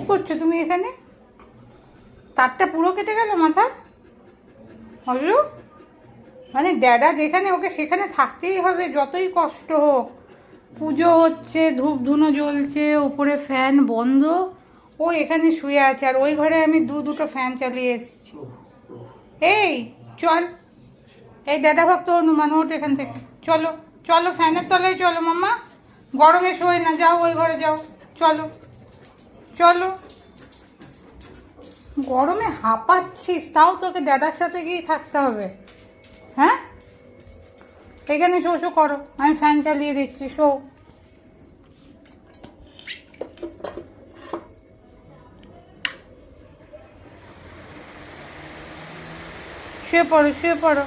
করছো তুমি এখানে? তারটা পুরো কেটে গেল মাথার। হলো মানে ড্যাডা যেখানে, ওকে সেখানে থাকতেই হবে যতই কষ্ট হোক। পুজো হচ্ছে, ধূপ ধুনো জ্বলছে, উপরে ফ্যান বন্ধ, ও এখানে শুয়ে আছে, আর ওই ঘরে আমি দুটো ফ্যান চালিয়ে এসেছি। এই চল, এই দাদা ভক্ত হনুমান, ওঠ এখান থেকে, চলো চলো ফ্যানের তলায় চলো মাম্মা, গরমে শোয় না, যাও ওই ঘরে যাও, চলো চলো। গরমে হাঁপাচ্ছিস, তাও তোকে দাদার সাথে গিয়েই থাকতে হবে? হ্যাঁ, এখানে শো শো করো, আমি ফ্যান চালিয়ে দিচ্ছি, শো। শুয়ে পড়ো শুয়ে পড়ো।